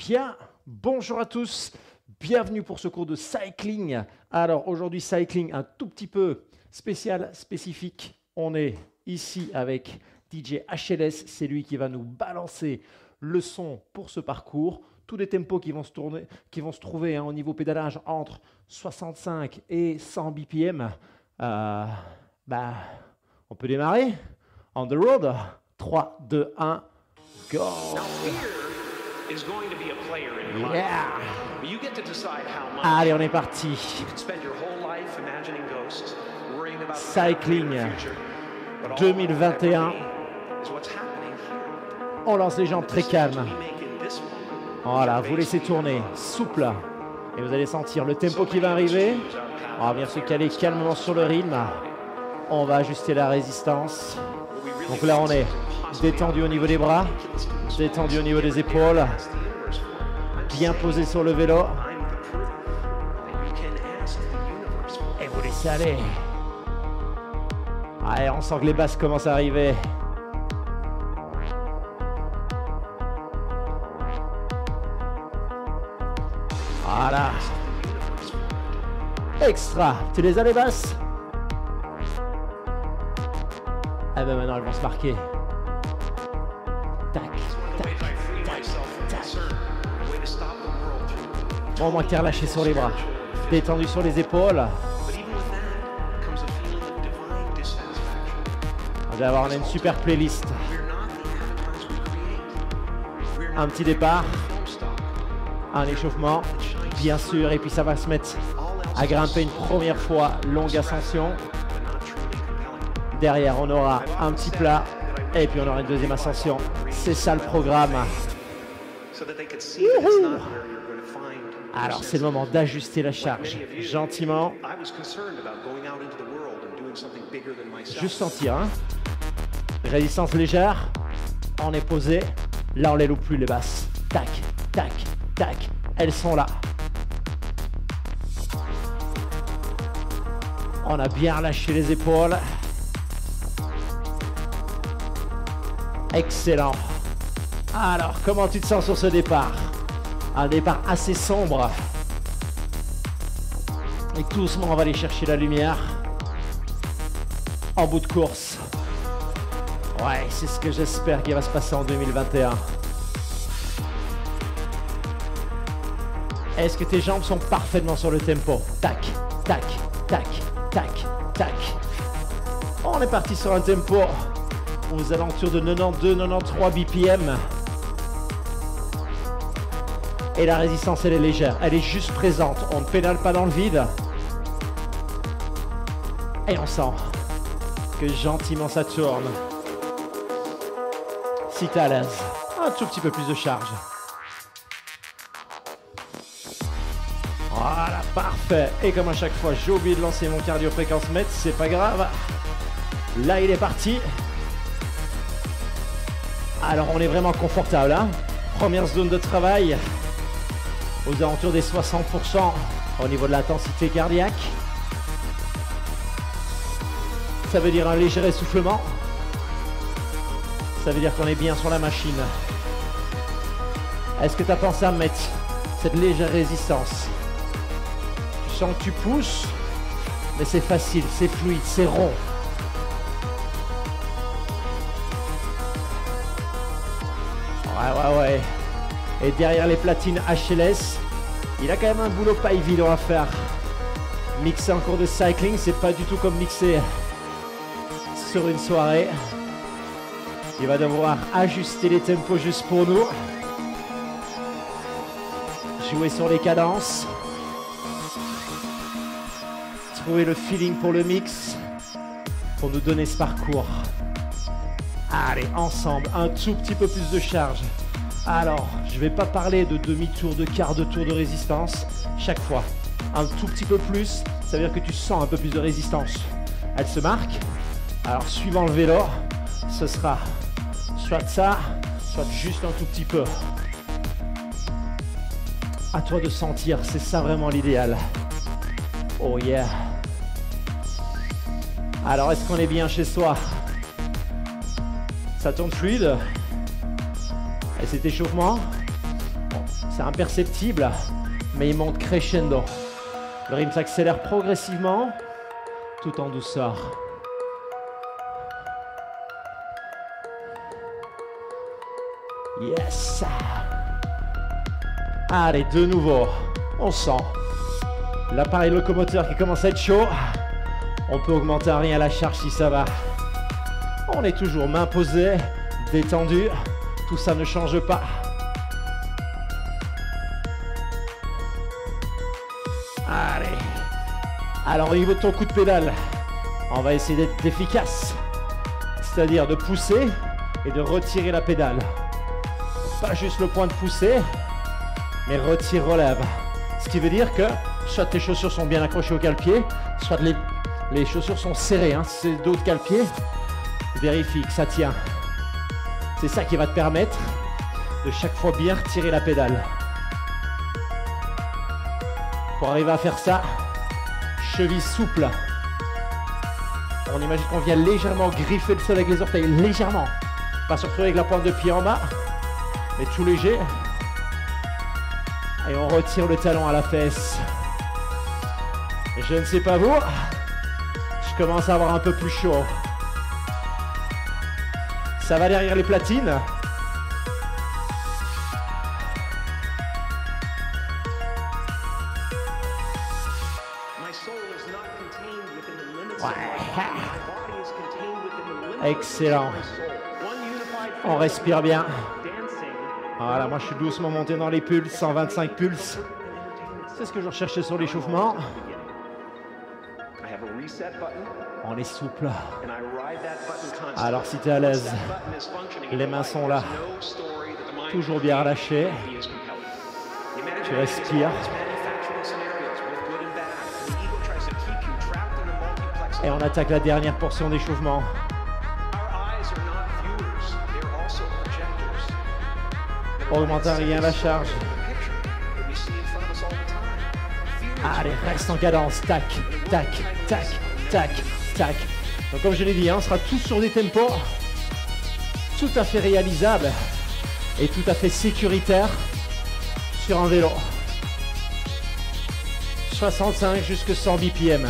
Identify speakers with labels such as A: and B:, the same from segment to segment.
A: Bien, bonjour à tous, bienvenue pour ce cours de cycling. Alors aujourd'hui cycling un tout petit peu spécial, spécifique. On est ici avec DJ HLS, c'est lui qui va nous balancer le son pour ce parcours. Tous les tempos qui vont se trouver au niveau pédalage entre 65 et 100 BPM. On peut démarrer. On the road. 3, 2, 1, go. Yeah. Allez, on est parti. Cycling 2021. On lance les jambes très calmes. Voilà, vous laissez tourner, souple. Et vous allez sentir le tempo qui va arriver. On va venir se caler calmement sur le rythme. On va ajuster la résistance. Donc là, on est détendu au niveau des bras, détendu au niveau des épaules. Bien posé sur le vélo. Et vous laissez aller. Allez, on sent que les basses commencent à arriver. Voilà. Extra. Tu les as les basses? Eh ben maintenant elles vont se marquer. Tac, tac, tac, tac. Bon, au moins que t'es relâché sur les bras. Détendu sur les épaules. On va avoir une super playlist. Un petit départ. Un échauffement. Bien sûr, et puis ça va se mettre à grimper une première fois, longue ascension. Derrière, on aura un petit plat et puis on aura une deuxième ascension. C'est ça le programme. Alors, c'est le moment d'ajuster la charge gentiment. Juste sentir, hein. Résistance légère. On est posé. Là, on les loupe plus, les basses. Tac, tac, tac. Elles sont là. On a bien relâché les épaules. Excellent. Alors, comment tu te sens sur ce départ? Un départ assez sombre. Et doucement, on va aller chercher la lumière. En bout de course. Ouais, c'est ce que j'espère qu'il va se passer en 2021. Est-ce que tes jambes sont parfaitement sur le tempo? Tac, tac, tac, tac, tac. On est parti sur un tempo aux alentours de 92-93 BPM. Et la résistance, elle est légère. Elle est juste présente. On ne pédale pas dans le vide. Et on sent que gentiment ça tourne. Si t'es à l'aise, un tout petit peu plus de charge. Voilà, parfait. Et comme à chaque fois, j'ai oublié de lancer mon cardio fréquence mètre, c'est pas grave. Là, il est parti. Alors, on est vraiment confortable, hein. Première zone de travail, aux alentours des 60% au niveau de l'intensité cardiaque. Ça veut dire un léger essoufflement. Ça veut dire qu'on est bien sur la machine. Est-ce que tu as pensé à mettre cette légère résistance? Tu sens que tu pousses, mais c'est facile, c'est fluide, c'est rond. Ouais. Et derrière les platines HLS, il a quand même un boulot pas évident à faire. Mixer en cours de cycling, c'est pas du tout comme mixer sur une soirée. Il va devoir ajuster les tempos juste pour nous. Jouer sur les cadences. Trouver le feeling pour le mix. Pour nous donner ce parcours. Allez, ensemble, un tout petit peu plus de charge. Alors, je ne vais pas parler de demi-tour, de quart de tour de résistance. Chaque fois, un tout petit peu plus, ça veut dire que tu sens un peu plus de résistance. Elle se marque. Alors, suivant le vélo, ce sera soit ça, soit juste un tout petit peu. À toi de sentir, c'est ça vraiment l'idéal. Oh yeah. Alors, est-ce qu'on est bien chez soi? Ça tourne fluide. Et cet échauffement, C'est imperceptible, mais il monte crescendo. Le rythme s'accélère progressivement, tout en douceur. Yes. Allez, de nouveau, on sent l'appareil locomoteur qui commence à être chaud. On peut augmenter à rien la charge si ça va. On est toujours main posée, détendu. Tout ça ne change pas. Allez. Alors au niveau de ton coup de pédale, on va essayer d'être efficace. C'est-à-dire de pousser et de retirer la pédale. Pas juste le point de pousser, mais retire, relève. Ce qui veut dire que soit tes chaussures sont bien accrochées au cale-pied, soit les chaussures sont serrées. Hein. Si c'est d'autres cale-pied, vérifie que ça tient. C'est ça qui va te permettre de chaque fois bien retirer la pédale. Pour arriver à faire ça, cheville souple. On imagine qu'on vient légèrement griffer le sol avec les orteils, légèrement. Pas se retrouver avec la pointe de pied en bas, mais tout léger. Et on retire le talon à la fesse. Et je ne sais pas vous, je commence à avoir un peu plus chaud. Ça va derrière les platines. Ouais. Excellent. On respire bien. Voilà, moi je suis doucement monté dans les pulses, 125 pulses. C'est ce que je recherchais sur l'échauffement. On est souple. Alors si tu es à l'aise, les mains sont là. Toujours bien relâchées. Tu respires. Et on attaque la dernière portion d'échauffement. Augmente à rien la charge. Allez, reste en cadence. Tac, tac, tac, tac, tac. Donc comme je l'ai dit, on sera tous sur des tempos tout à fait réalisables et tout à fait sécuritaires sur un vélo. 65 jusqu'à 100 BPM.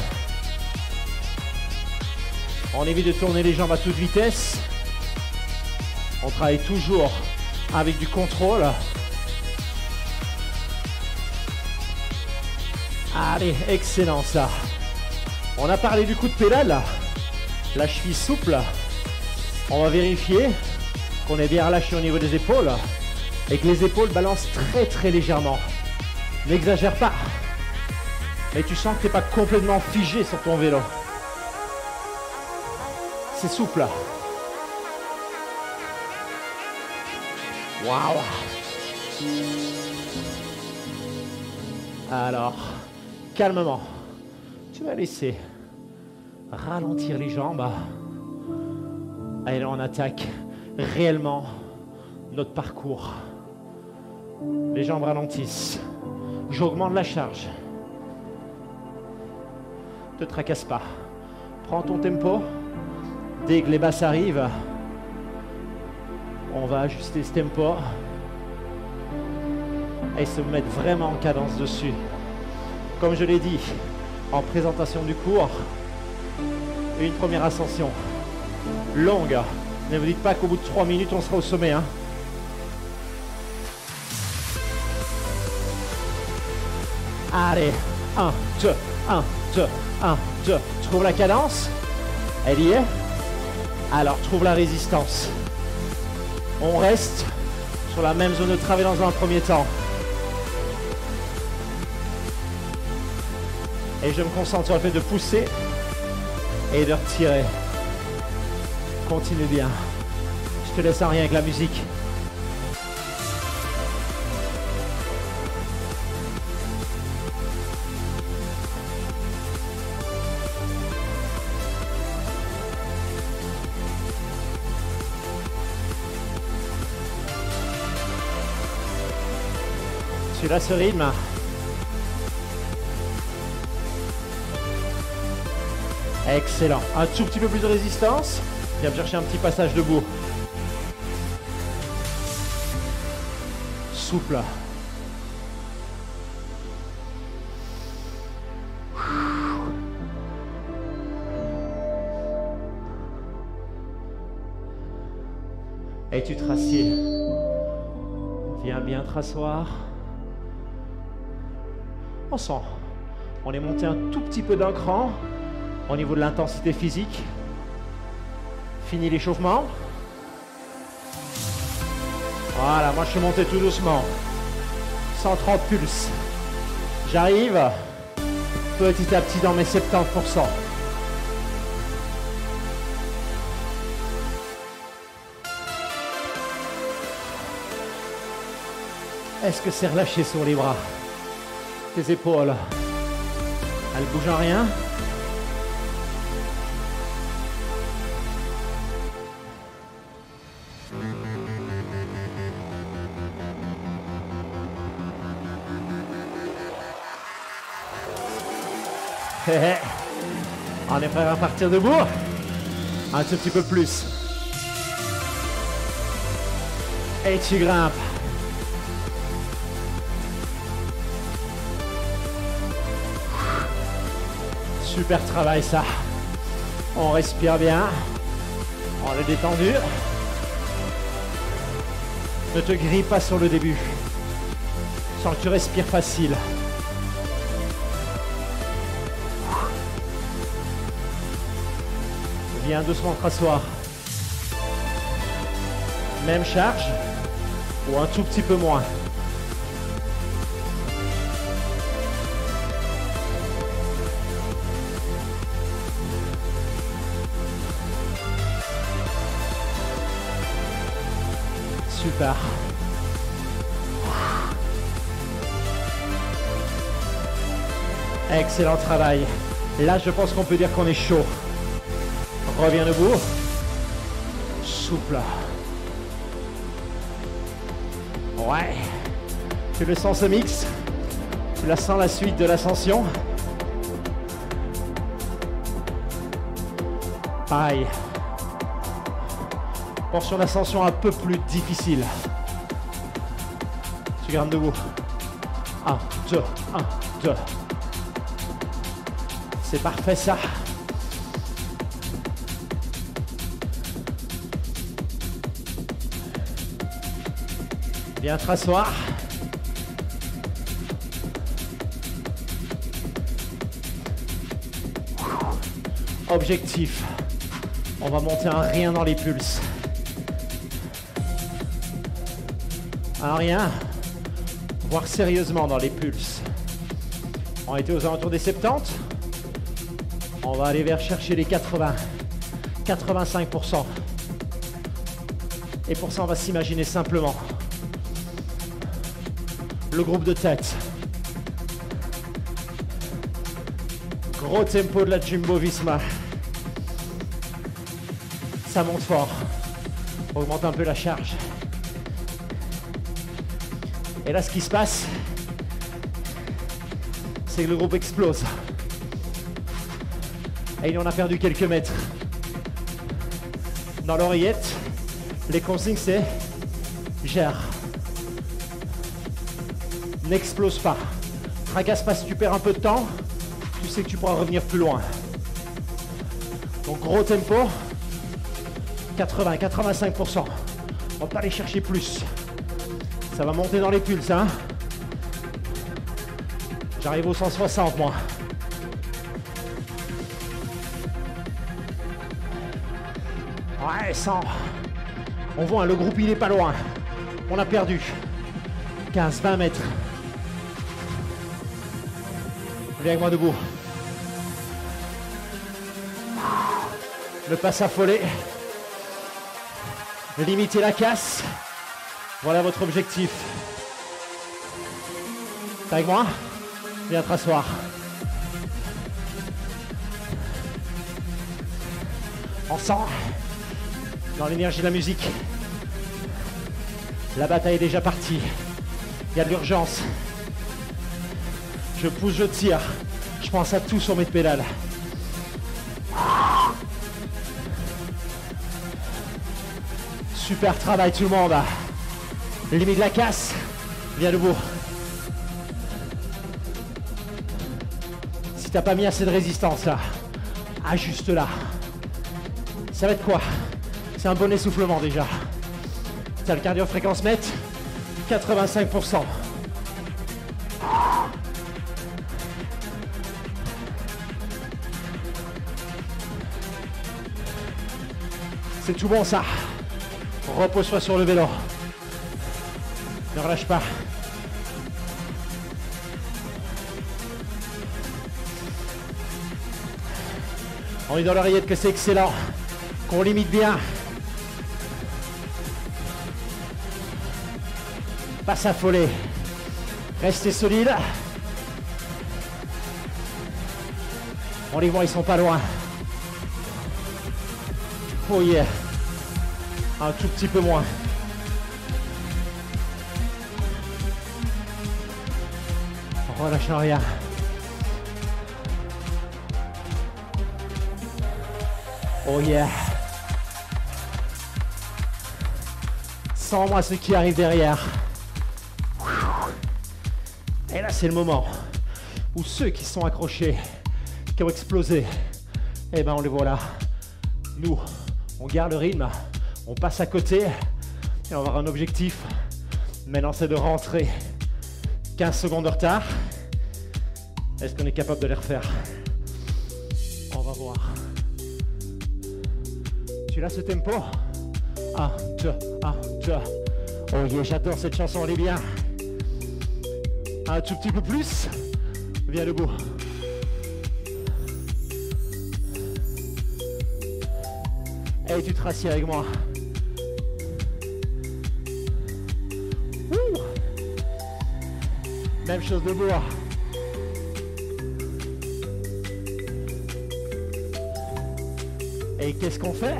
A: On évite de tourner les jambes à toute vitesse. On travaille toujours avec du contrôle. Allez, excellent ça. On a parlé du coup de pédale. La cheville souple. On va vérifier qu'on est bien relâché au niveau des épaules et que les épaules balancent très très légèrement. N'exagère pas. Mais tu sens que tu n'es pas complètement figé sur ton vélo. C'est souple. Waouh. Alors, calmement, tu vas laisser ralentir les jambes. Et là, on attaque réellement notre parcours. Les jambes ralentissent. J'augmente la charge. Ne te tracasse pas. Prends ton tempo. Dès que les basses arrivent, on va ajuster ce tempo et se mettre vraiment en cadence dessus. Comme je l'ai dit en présentation du cours, une première ascension longue. Ne vous dites pas qu'au bout de 3 minutes, on sera au sommet. Hein. Allez, 1, 2, 1, 2, 1, 2. Tu trouves la cadence? Elle y est? Alors, trouve la résistance. On reste sur la même zone de travail dans un premier temps. Et je me concentre sur le fait de pousser et de retirer. Continue bien. Je te laisse en rien avec la musique. Tu l'as ce rythme. Excellent. Un tout petit peu plus de résistance. Viens me chercher un petit passage debout. Souple. Et tu te rassieds. Viens bien te rasseoir. On sent. On est monté un tout petit peu d'un cran au niveau de l'intensité physique. Fini l'échauffement. Voilà, moi je suis monté tout doucement. 130 pulses. J'arrive petit à petit dans mes 70%. Est-ce que c'est relâché sur les bras? Tes épaules, elles bougent en rien? On est prêt à partir debout. Un tout petit peu plus. Et tu grimpes. Super travail ça. On respire bien. On est détendu. Ne te grille pas sur le début. Sens que tu respires facile. Viens doucement te rasseoir. Même charge ou un tout petit peu moins. Super. Excellent travail. Là, je pense qu'on peut dire qu'on est chaud. Reviens debout. Souple. Ouais. Tu le sens ce mix? Tu la sens la suite de l'ascension? Pareil. Portion d'ascension un peu plus difficile. Tu grimpes debout. 1, 2, 1, 2. C'est parfait ça. Viens te rasseoir. Objectif. On va monter un rien dans les pulses. Un rien, voire sérieusement dans les pulses. On était aux alentours des 70. On va aller vers chercher les 80, 85%. Et pour ça, on va s'imaginer simplement le groupe de tête. Gros tempo de la Jumbo-Visma. Ça monte fort. On augmente un peu la charge. Et là, ce qui se passe, c'est que le groupe explose. Et il en a perdu quelques mètres. Dans l'oreillette, les consignes, c'est gère. N'explose pas. Tracasse pas si tu perds un peu de temps. Tu sais que tu pourras revenir plus loin. Donc gros tempo. 80, 85%. On va pas aller chercher plus. Ça va monter dans les pulses, hein. J'arrive au 160, moi. Ouais, 100. On voit, le groupe, il est pas loin. On a perdu. 15, 20 mètres. Viens avec moi debout. Ne pas s'affoler. Limiter la casse. Voilà votre objectif. T'es avec moi? Viens te rasseoir. On sent dans l'énergie de la musique. La bataille est déjà partie. Il y a de l'urgence. Je pousse, je tire. Je pense à tout sur mes pédales. Super travail tout le monde. Limite la casse. Viens debout. Si t'as pas mis assez de résistance là, ajuste là. Ça va être quoi? C'est un bon essoufflement déjà. T'as le cardio fréquence mètre, 85%. C'est tout bon ça. Repose-toi sur le vélo. Ne relâche pas. On dit dans l'oreillette que c'est excellent, qu'on limite bien. Pas s'affoler. Restez solide. On les voit, ils sont pas loin. Oh yeah. Un tout petit peu moins. On relâche rien. Oh yeah. Sens-moi ce qui arrive derrière. Et là, c'est le moment où ceux qui sont accrochés, qui ont explosé, eh ben on les voit là. Nous, on garde le rythme, on passe à côté et on va avoir un objectif. Maintenant, c'est de rentrer. 15 secondes de retard. Est-ce qu'on est capable de les refaire? On va voir. Tu l'as ce tempo? 1, 2, 1, 2. Oh yeah, j'adore cette chanson, elle est bien. Un tout petit peu plus. Viens debout. Et tu te rassieds avec moi. Ouh. Même chose debout. Et qu'est-ce qu'on fait?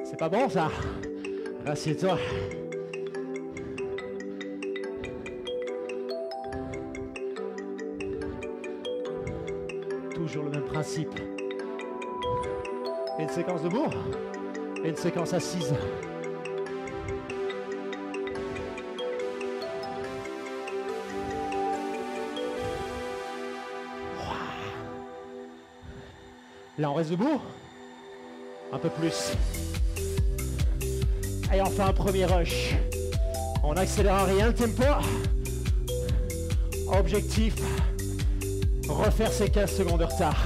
A: C'est pas bon ça? Rassieds-toi. Toujours le même principe. Une séquence debout et une séquence assise. Là, on reste debout. Un peu plus. Et on fait un premier rush. On n'accélère rien le tempo. Objectif, refaire ces 15 secondes de retard.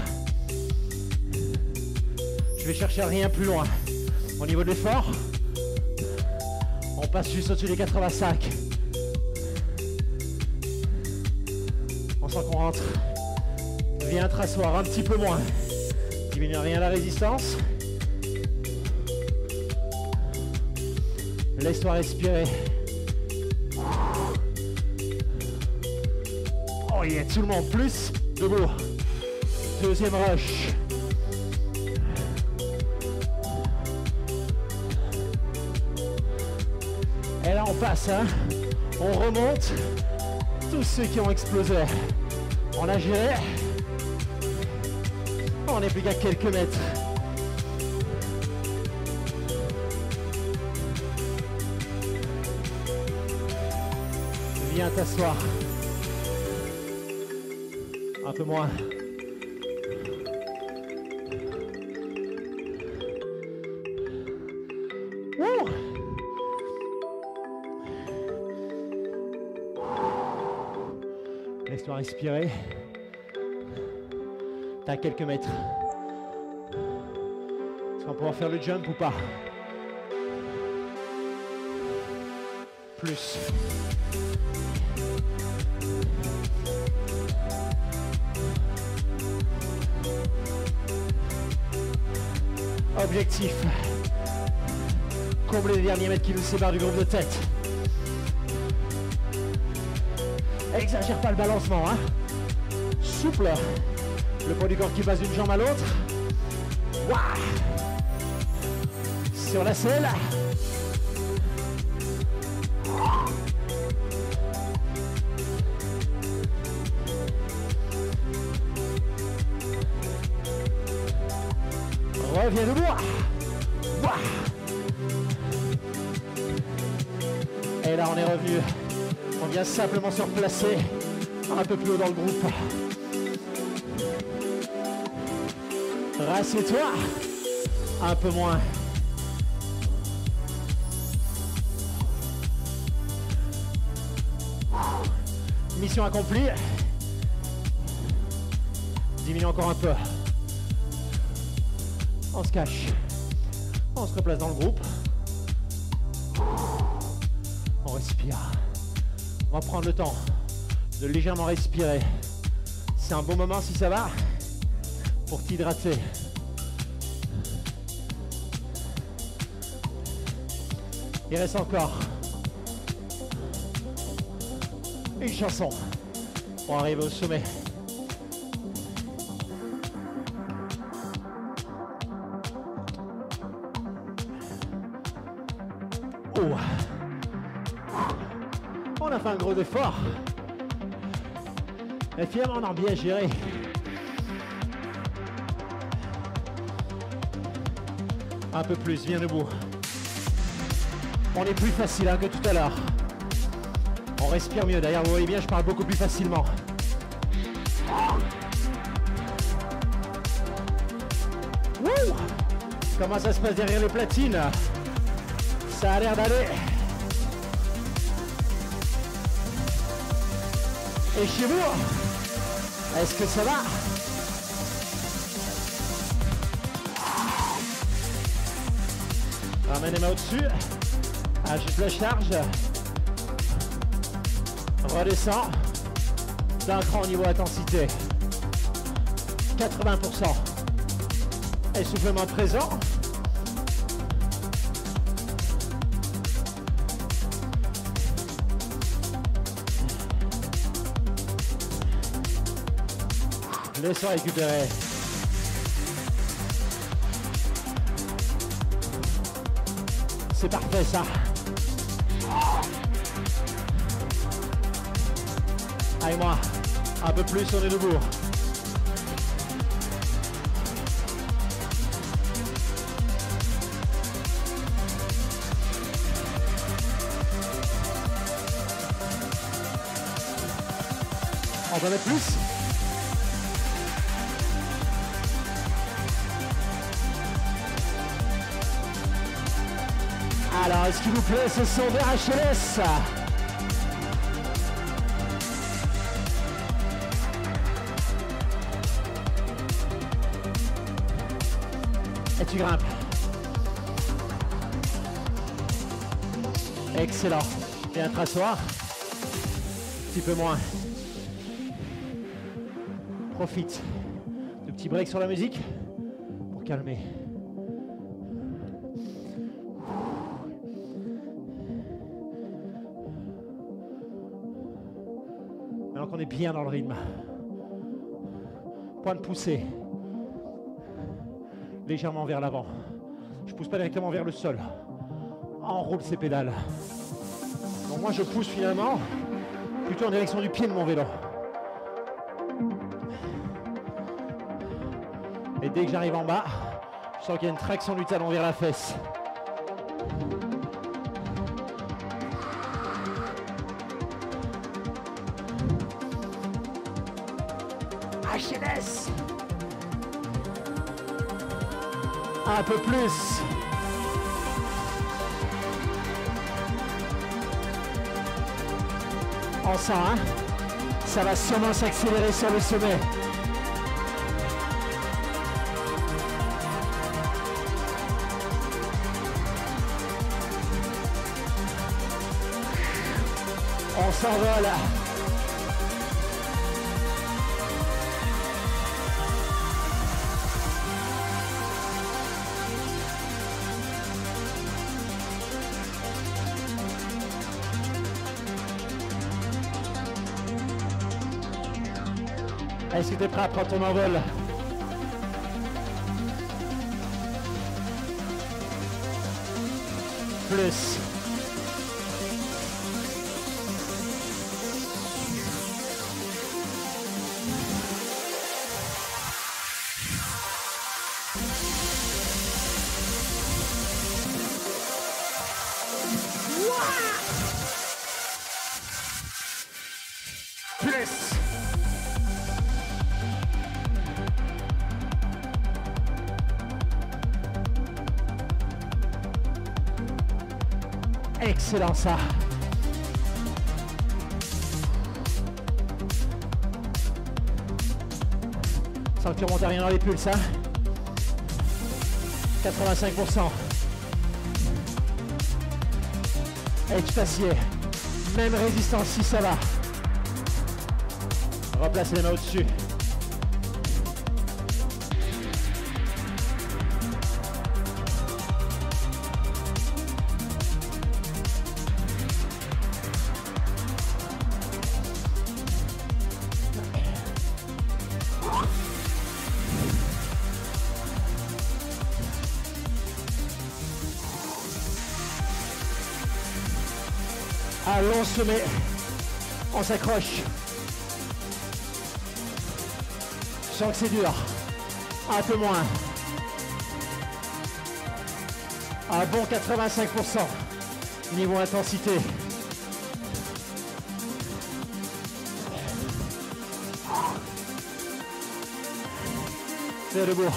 A: Je vais chercher rien plus loin. Au niveau de l'effort, on passe juste au-dessus des 85. On sent qu'on rentre. Viens te rasseoir un petit peu moins. Diminue rien la résistance. Laisse-toi respirer. Oh yeah, tout le monde, plus. Debout. Deuxième rush. Et là on passe, hein. On remonte. Tous ceux qui ont explosé. On a géré. On n'est plus qu'à quelques mètres. Viens t'asseoir. Un peu moins. Wouh! Laisse-toi respirer. T'as quelques mètres. Est-ce qu'on pourra faire le jump ou pas? Plus. Objectif. Combler les derniers mètres qui nous séparent du groupe de tête. Exagère pas le balancement, hein. Souple. Le poids du corps qui passe d'une jambe à l'autre. Waouh. Sur la selle. Reviens debout. Waouh. Et là on est revenu. On vient simplement se replacer. Un peu plus haut dans le groupe. Rassieds-toi. Un peu moins. Mission accomplie. Diminue encore un peu. On se cache. On se replace dans le groupe. On respire. On va prendre le temps de légèrement respirer. C'est un bon moment si ça va pour t'hydrater. Il reste encore une chanson pour arriver au sommet. Oh. On a fait un gros effort. Et finalement, on a bien géré. Un peu plus, viens debout. On est plus facile hein, que tout à l'heure. On respire mieux. D'ailleurs, vous voyez bien, je parle beaucoup plus facilement. Wouh! Comment ça se passe derrière les platines? Ça a l'air d'aller. Et chez vous, est-ce que ça va? Ramène les mains au-dessus. Ajoute la charge. Redescends. D'un cran au niveau intensité. 80%. Essoufflement présent. Laisse-moi récupérer. C'est parfait ça. Allez moi, un peu plus, on est debout. On va mettre plus. Alors, est-ce qu'il vous plaît, ce son vers HLS? Et tu grimpes. Excellent. Viens te rasseoir. Un petit peu moins. Profite de petits breaks sur la musique pour calmer. Maintenant qu'on est bien dans le rythme. Point de poussée. Légèrement vers l'avant. Je pousse pas directement vers le sol. Enroule ses pédales. Donc moi je pousse finalement plutôt en direction du pied de mon vélo. Et dès que j'arrive en bas, je sens qu'il y a une traction du talon vers la fesse. HLS. Un peu plus. On sent, hein? Ça va sûrement s'accélérer sur le sommet. On s'envole. Est-ce que tu es prêt à prendre ton envol? Plus. Plus. Excellent ça. Sans que tu remontes à rien dans les pulses, hein. 85%. Edge d'acier. Même résistance si ça va. Replace les mains au-dessus. Un long sommet, on s'accroche. Je sens que c'est dur, un peu moins. Un bon 85%, niveau intensité. C'est debout.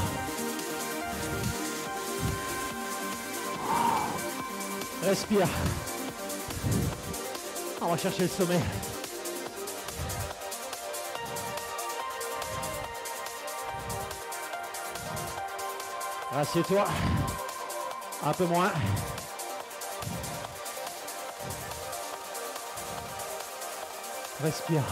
A: Respire. On va chercher le sommet. Rassieds-toi. Un peu moins. Respire.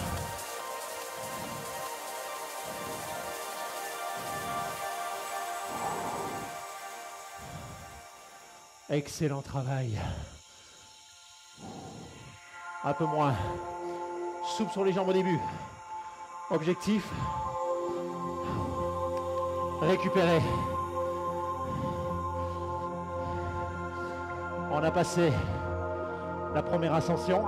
A: Excellent travail. Un peu moins. Souple sur les jambes au début. Objectif. Récupérer. On a passé la première ascension.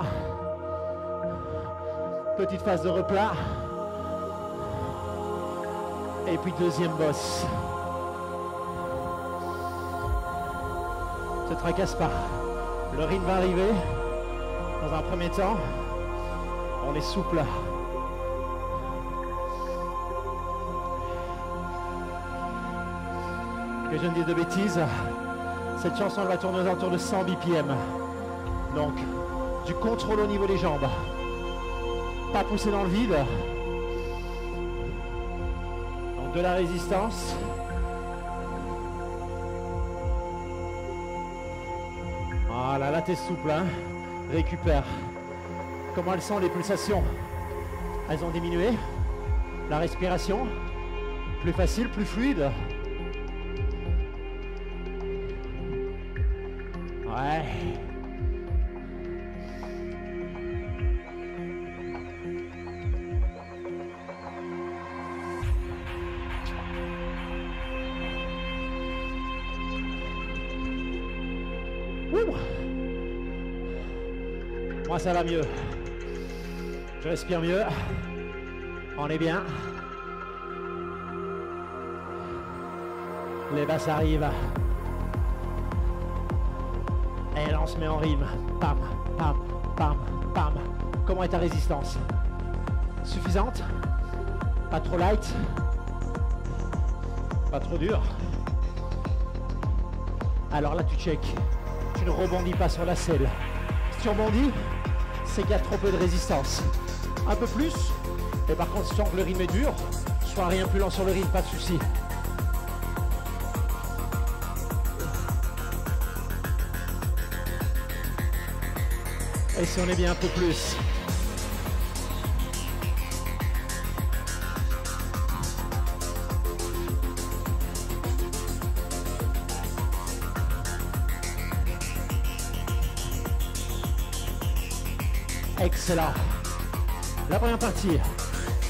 A: Petite phase de replat. Et puis deuxième boss. Ne te tracasse pas. Le rythme va arriver. Dans un premier temps, on est souple. Que je ne dise de bêtises, cette chanson elle va tourner aux alentours de 100 BPM. Donc, du contrôle au niveau des jambes. Pas pousser dans le vide. Donc de la résistance. Voilà, là t'es souple, hein. Récupère. Comment elles sont les pulsations? Elles ont diminué. La respiration, plus facile, plus fluide. Ouais. Ouh. Moi ça va mieux. Je respire mieux. On est bien. Les basses arrivent. Et là on se met en rime. Pam, pam, pam, pam. Comment est ta résistance? Suffisante? Pas trop light? Pas trop dur? Alors là tu check. Tu ne rebondis pas sur la selle. Si tu rebondis, c'est qu'il y a trop peu de résistance. Un peu plus, et par contre, si tu sens que le rythme est dur, sois rien plus lent sur le rythme, pas de souci. Et si on est bien un peu plus. Excellent. La première partie,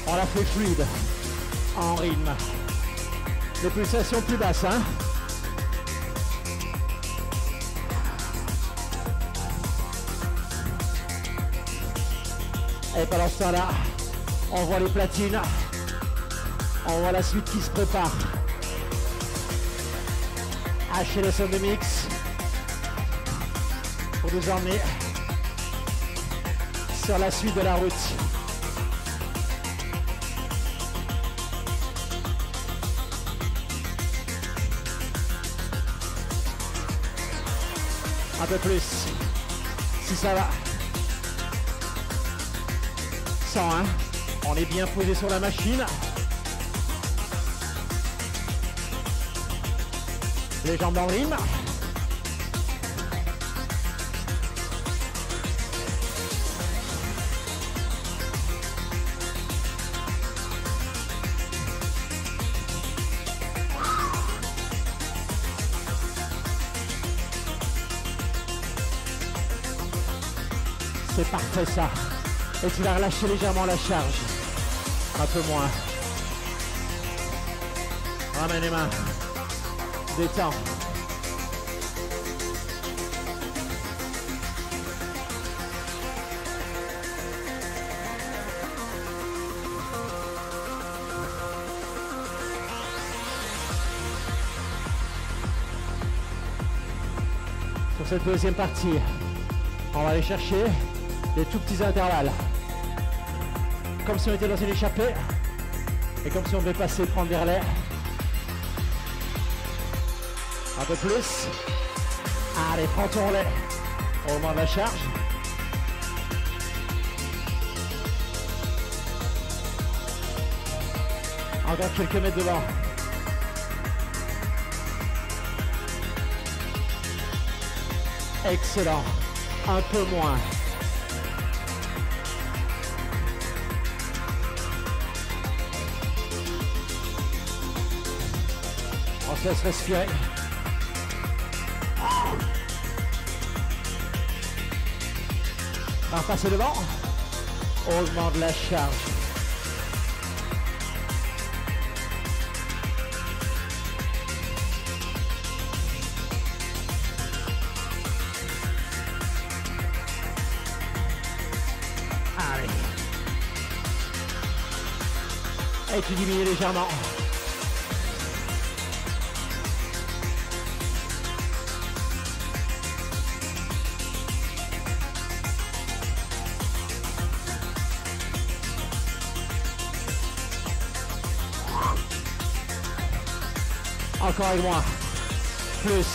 A: on l'a fait fluide, en rythme. Les pulsations plus basses, hein. Et pendant ce temps-là, on voit les platines, on voit la suite qui se prépare. Hacher le son de mix pour nous emmener sur la suite de la route. Un peu plus. Si ça va. 101. On est bien posé sur la machine. Les jambes dans le rythme. C'est parfait ça. Et tu vas relâcher légèrement la charge. Un peu moins. Ramène les mains. Détends. Sur cette deuxième partie, on va aller chercher des tout petits intervalles. Comme si on était dans une échappée et comme si on devait passer, prendre des relais. Un peu plus. Allez, prends ton relais. Au moment de la charge. Encore quelques mètres devant. Excellent. Un peu moins. On se laisse respirer. On va passer devant. Augmente la charge. Allez. Et tu diminues légèrement. Encore avec moi. Plus.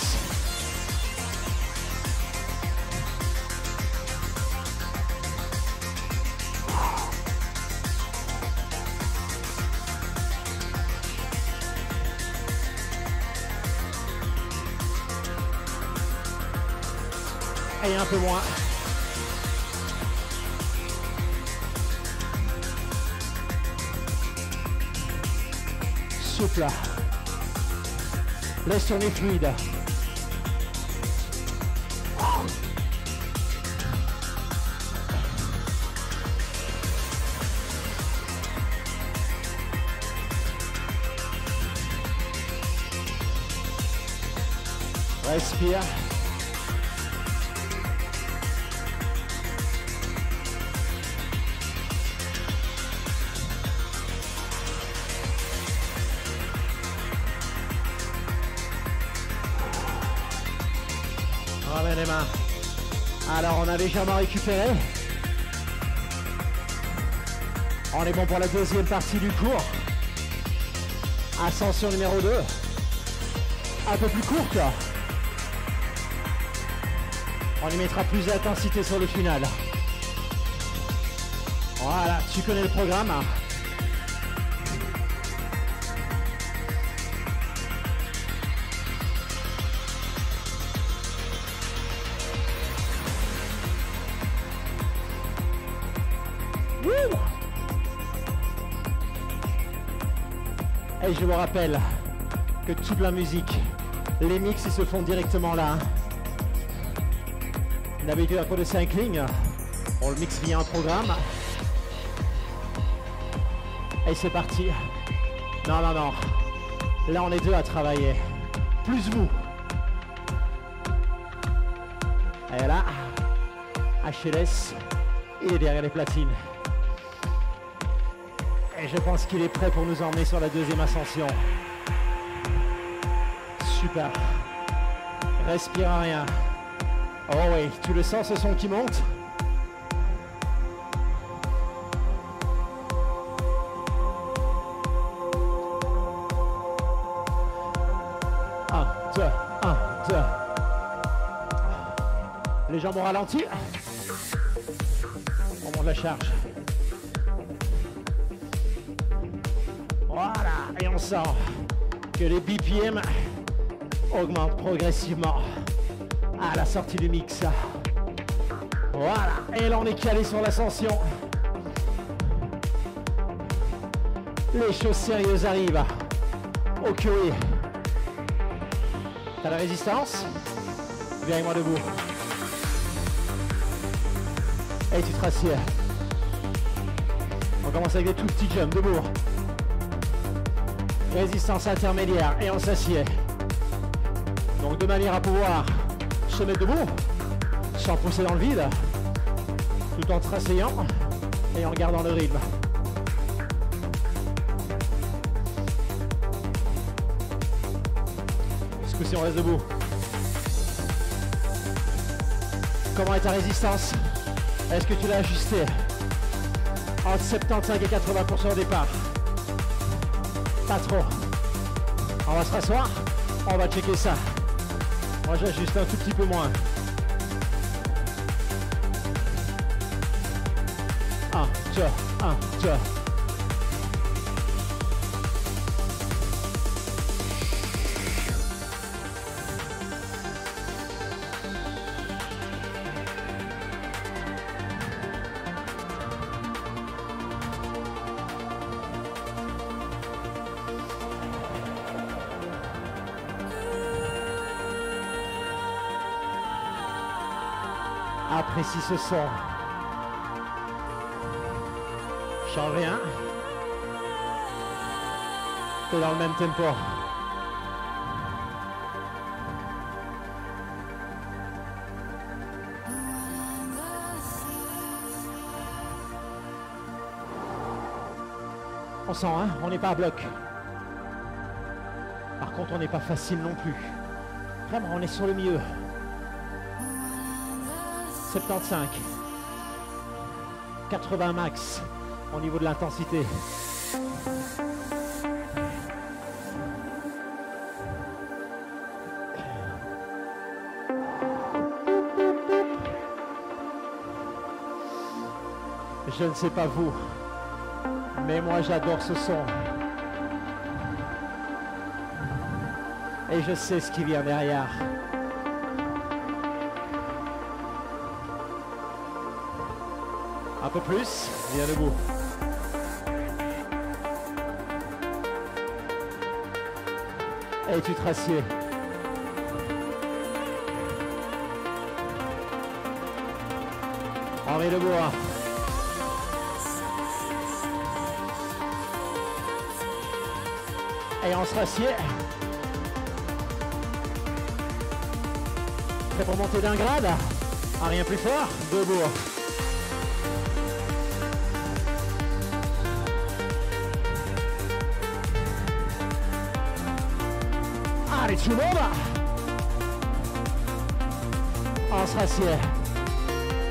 A: Et un peu moins. Souple. Laisse tourner fluide. Respire. Ramène les mains. Alors on a légèrement récupéré. On est bon pour la deuxième partie du cours. Ascension numéro 2. Un peu plus courte. On y mettra plus d'intensité sur le final. Voilà, tu connais le programme. Et je vous rappelle que toute la musique, les mix, ils se font directement là. D'habitude, à cours de cycling, on le mixe via un programme. Et c'est parti. Non, non, non. Là, on est deux à travailler. Plus vous. Et là, HLS, il est derrière les platines. Et je pense qu'il est prêt pour nous emmener sur la deuxième ascension. Super. Respire rien. Oh oui, tu le sens ce son qui monte? Un, deux. Les jambes au ralenti. On monte la charge. Voilà, et on sent que les BPM augmentent progressivement à la sortie du mix. Voilà, et là on est calé sur l'ascension. Les choses sérieuses arrivent. Ok, oui. T'as la résistance? Viens avec moi debout. Et tu te rassieds. On commence avec des tout petits jumps debout. Résistance intermédiaire et on s'assied. Donc de manière à pouvoir se mettre debout sans pousser dans le vide, tout en te rasseyant et en gardant le rythme. Ce coup-ci on reste debout. Comment est ta résistance? Est-ce que tu l'as ajusté entre 75 et 80% au départ? Pas trop. On va se rasseoir, on va checker ça. Moi j'ajuste un tout petit peu moins. 1, 2, 1, 2. Apprécie ce son. J'en reviens. T'es dans le même tempo. On sent, hein, on n'est pas à bloc. Par contre, on n'est pas facile non plus. Vraiment, on est sur le milieu. 75, 80 max au niveau de l'intensité. Je ne sais pas vous, mais moi j'adore ce son. Et je sais ce qui vient derrière. Un peu plus, viens debout. Et tu te rassieds. On est debout. Hein. Et on se rassied. Prêt pour monter d'un grade? Ah, rien plus fort, debout. Allez, tout le monde. On se rassied.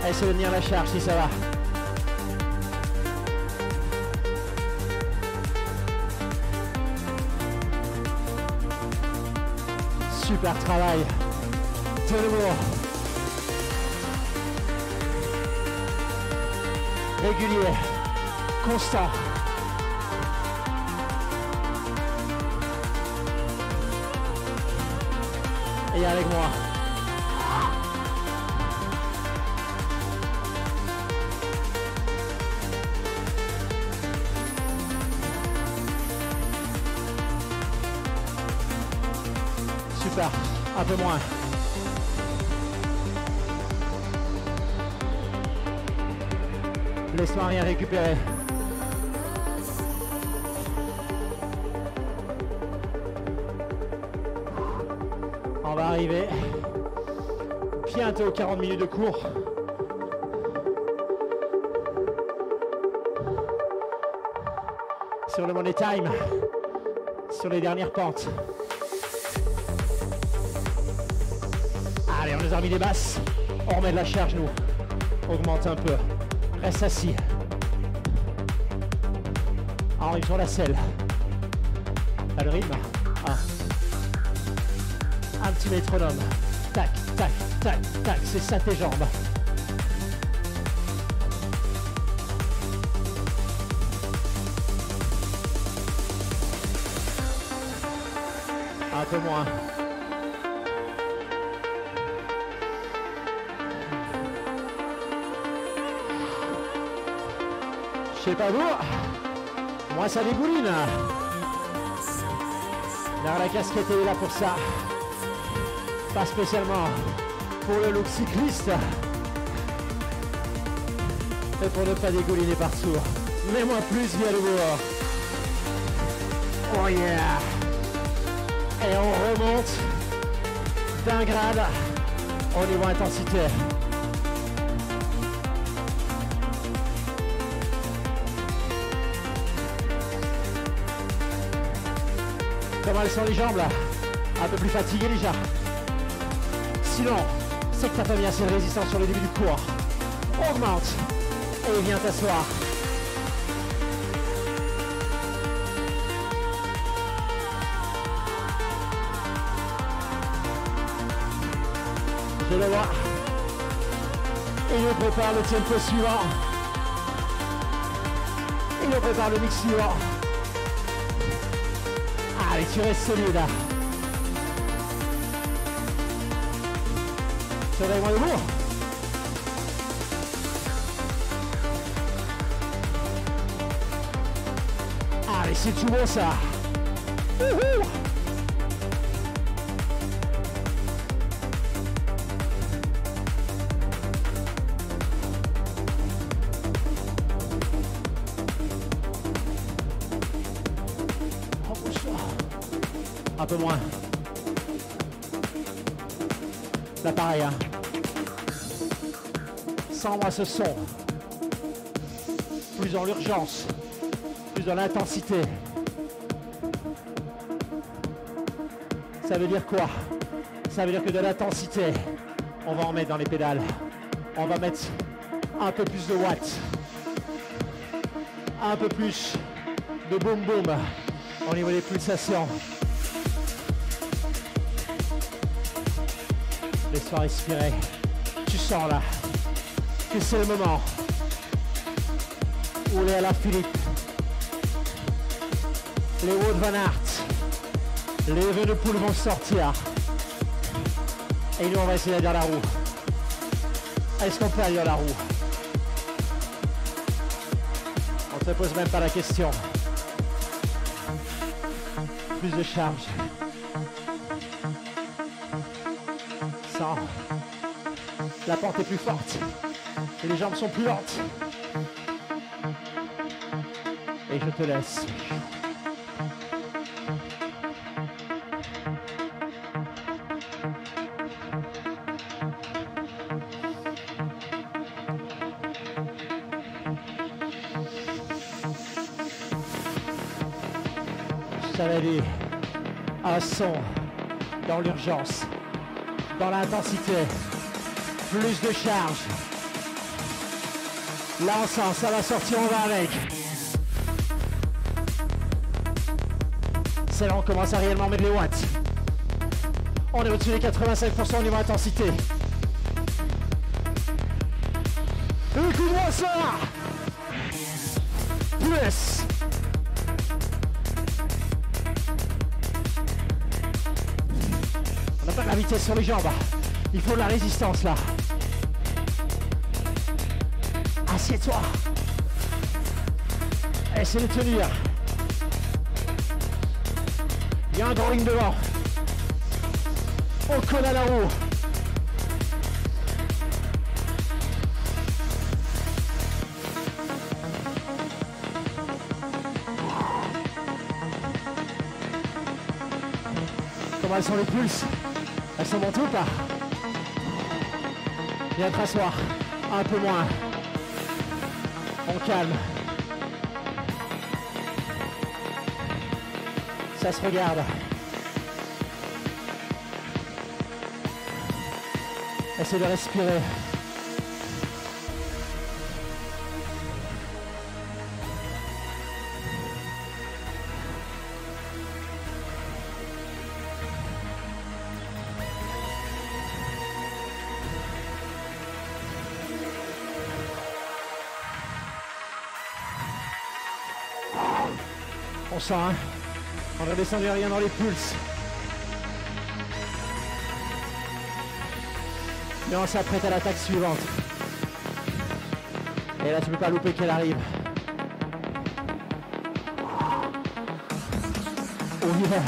A: Essaye de tenir la charge si ça va. Super travail. De nouveau. Régulier. Constant. Et avec moi. Super, un peu moins. Laisse-moi rien récupérer. On va arriver bientôt aux 40 minutes de cours. Sur le Money Time, sur les dernières pentes. Allez, on nous a remis des basses. On remet de la charge, nous. Augmente un peu. Reste assis. On arrive sur la selle. T'as le rythme? Un petit métronome. tac, tac, tac, tac. C'est ça tes jambes. Un peu moins. Je sais pas vous, moi ça dégouline. Là, la casquette est là pour ça. Pas spécialement pour le look cycliste. Et pour ne pas dégouliner partout. Mets-moi plus via le bourg. Oh yeah. Et on remonte d'un grade au niveau intensité. Comment elles sont les jambes là? Un peu plus fatiguées déjà. Sinon, c'est que t'as pas mis assez de résistance sur le début du cours. Augmente et viens t'asseoir. Je le vois. Il nous prépare le tempo suivant. Il nous prépare le mix suivant. Allez, tu restes solide là. Surveille-moi debout. Allez, c'est tout bon ça. Wouhou. Un peu moins. Là pareil, hein. Sens-moi ce son. Plus dans l'urgence, plus dans l'intensité. Ça veut dire quoi? Ça veut dire que de l'intensité, on va en mettre dans les pédales. On va mettre un peu plus de watts. Un peu plus de boum boum au niveau des pulsations. Laisse-toi respirer. Tu sens là que c'est le moment où les Alaphilippe, les Wout van Aert, les Evenepoel vont sortir. Et nous on va essayer d'adhérer la roue. Est-ce qu'on peut adhérer la roue? On ne se pose même pas la question. Plus de charge. La pente est plus forte et les jambes sont plus lentes. Et je te laisse. Je t'avais dit, un son dans l'urgence. Dans l'intensité, plus de charge. Là on sent, ça va sortir, on va avec. C'est là on commence à réellement mettre les watts. On est au-dessus des 85% au niveau intensité. Écoute-moi ça. Plus. On n'a pas de la vitesse sur les jambes. Il faut de la résistance là. Assieds-toi. Essaie de tenir. Il y a un drawing devant. On colle à la roue. Comment elles sont les pulses? Elles sont montées ou pas? Viens t'asseoir. Un peu moins. On calme. Ça se regarde. Essaie de respirer. On sent, hein? On va descendre rien dans les pulses. Et on s'apprête à l'attaque suivante. Et là, tu peux pas louper qu'elle arrive. Oh yeah.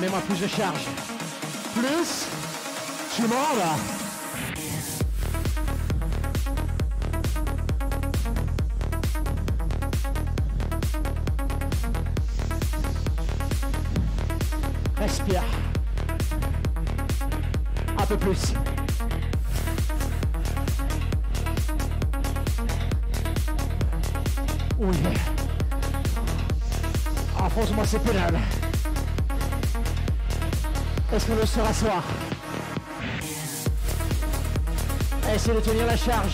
A: Mets-moi plus de charge. Plus. Tu mords là. Respire. Un peu plus. Oui. Enfonce-moi ces pédales. Est-ce qu'on veut se rasseoir? Essayez de tenir la charge.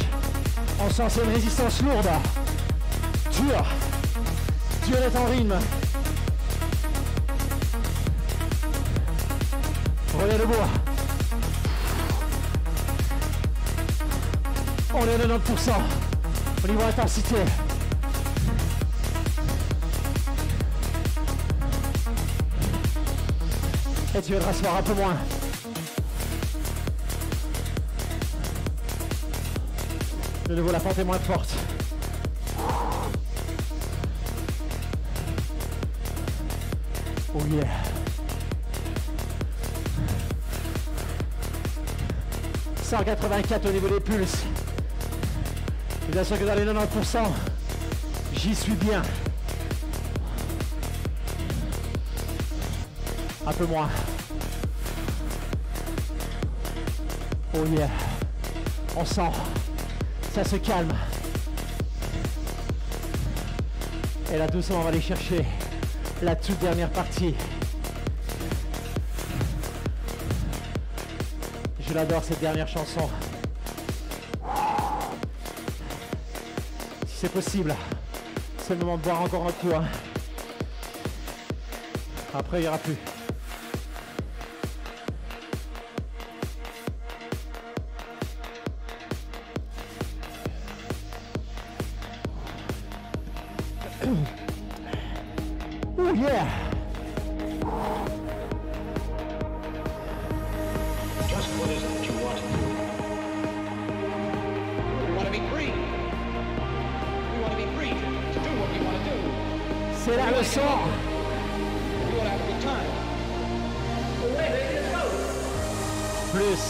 A: On sent c'est une résistance lourde. Dur. Dur d'être en rythme. Revenez debout. On est à 90% au niveau intensité. Et tu vas te rasseoir un peu moins. De nouveau, la pente est moins forte. Oh yeah. « 184 au niveau des pulses. Bien sûr que dans les 90%, j'y suis bien. Un peu moins. Oh yeah. On sent. Ça se calme. Et là, doucement, on va aller chercher la toute dernière partie. Je l'adore, cette dernière chanson. Si c'est possible, c'est le moment de boire encore un coup. Hein. Après, il n'y aura plus. Oh yeah!
B: Just what is it that you want to do? We want to be free. We want to be free to do what we want to do.
A: C'est la leçon.
B: We want to have a good time.
A: Plus.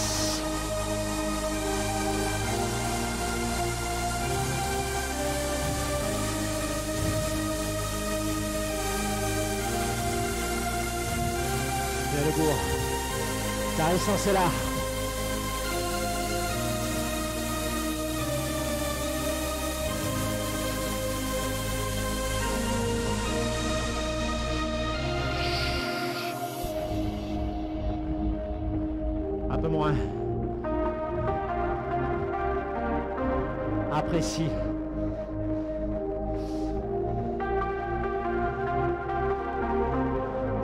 A: Bien debout. La résistance est là. Un peu moins. Apprécie.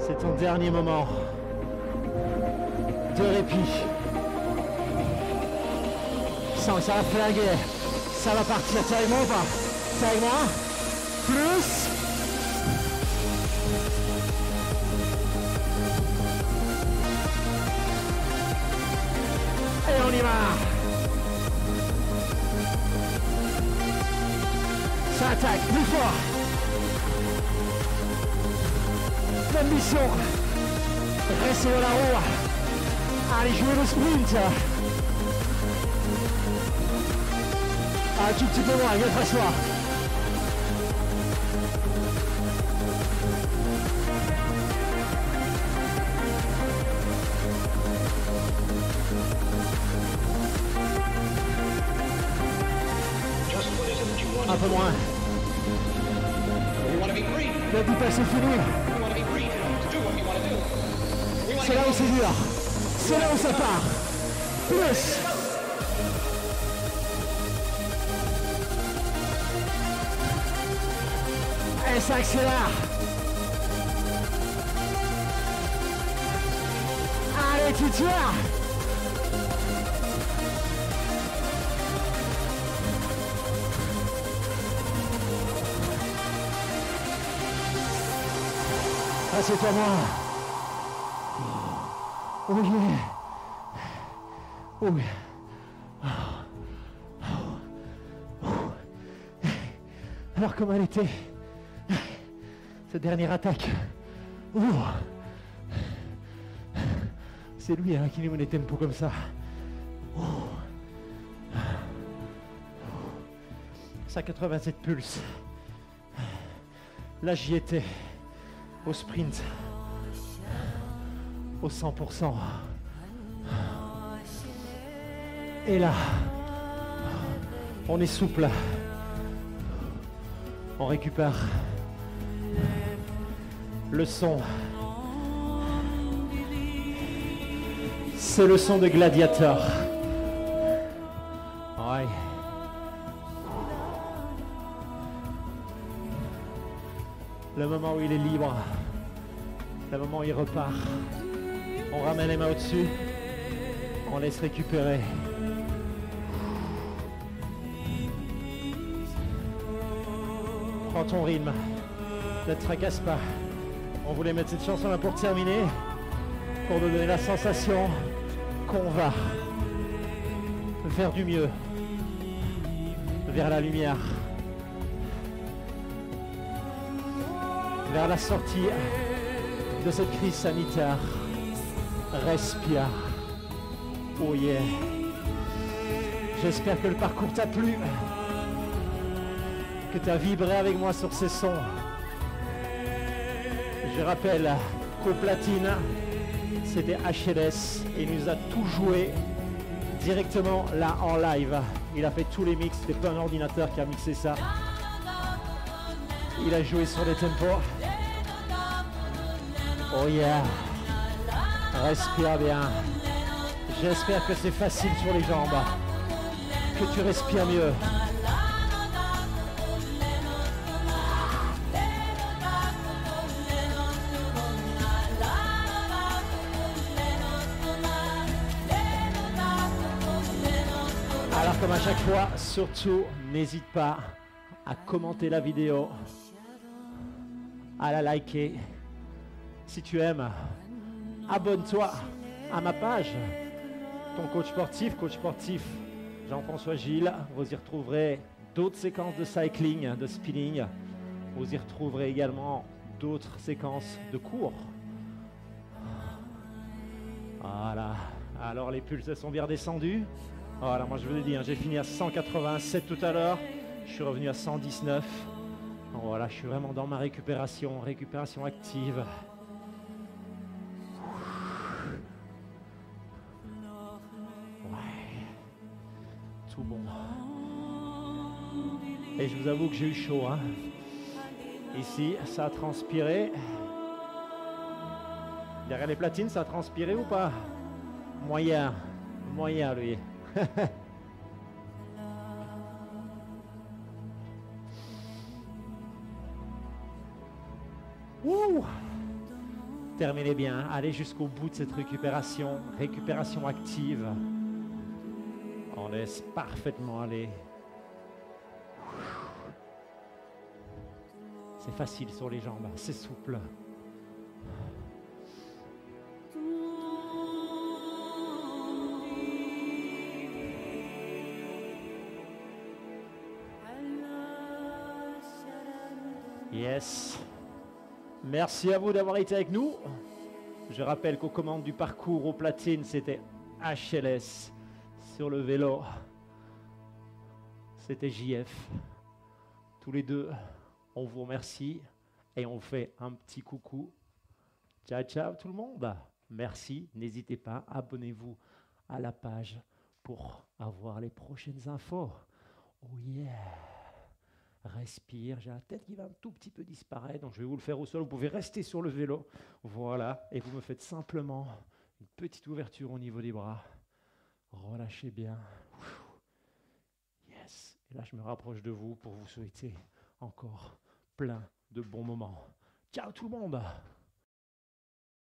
A: C'est ton dernier moment de répit. Sens que ça va flinguer. Ça va partir. T'es avec moi ou pas? T'es avec moi? Plus. Et on y va. Ça attaque plus fort. L'ambition. Restez dans la roue. Allez jouer le sprint. Un tout petit peu moins, viens t'asseoir. Un peu moins. Le dépasse est fini. C'est là où c'est dur. C'est là où ça part. Plus. Et ça accélère. Allez, tu tires. Assieds-toi moi. Oh yeah. Oh yeah. Alors comment elle était cette dernière attaque? C'est lui hein, qui nous met des tempos comme ça. 187 pulses. Là j'y étais au sprint au 100%. Et là on est souple. On récupère le son. C'est le son de Gladiator. Ouais. Le moment où il est libre. Le moment où il repart. On ramène les mains au-dessus. On laisse récupérer. Prends ton rythme. Ne te tracasse pas. On voulait mettre cette chanson là pour terminer. Pour nous donner la sensation qu'on va vers du mieux. Vers la lumière. Vers la sortie de cette crise sanitaire. Respire. Oh yeah. J'espère que le parcours t'a plu. Que tu as vibré avec moi sur ces sons. Je rappelle qu'au platine, c'était HLS et il nous a tout joué directement là en live. Il a fait tous les mix, c'était pas un ordinateur qui a mixé ça. Il a joué sur les tempos. Oh yeah. Respire bien. J'espère que c'est facile sur les jambes. Que tu respires mieux. Alors comme à chaque fois, surtout n'hésite pas à commenter la vidéo, à la liker. Si tu aimes, abonne-toi à ma page. Ton coach sportif Jean-François Gilles. Vous y retrouverez d'autres séquences de cycling, de spinning. Vous y retrouverez également d'autres séquences de cours. Voilà. Alors les pulses sont bien descendus. Voilà, moi je vous l'ai dit, hein, j'ai fini à 187 tout à l'heure. Je suis revenu à 119. Voilà, je suis vraiment dans ma récupération active. Ouais. Tout bon. Et je vous avoue que j'ai eu chaud. Hein. Ici, ça a transpiré. Derrière les platines, ça a transpiré ou pas? Moyen. Moyen, lui. Ouh. Terminez bien, allez jusqu'au bout de cette récupération active. On laisse parfaitement aller. C'est facile sur les jambes, c'est souple. Yes. Merci à vous d'avoir été avec nous. Je rappelle qu'aux commandes du parcours au platine, c'était HLS. Sur le vélo, c'était JF. Tous les deux, on vous remercie et on fait un petit coucou. Ciao, ciao tout le monde. Merci. N'hésitez pas, abonnez-vous à la page pour avoir les prochaines infos. Oh yeah. Respire, j'ai la tête qui va un tout petit peu disparaître, donc je vais vous le faire au sol. Vous pouvez rester sur le vélo, voilà, et vous me faites simplement une petite ouverture au niveau des bras. Relâchez bien. Yes. Et là, je me rapproche de vous pour vous souhaiter encore plein de bons moments. Ciao tout le monde!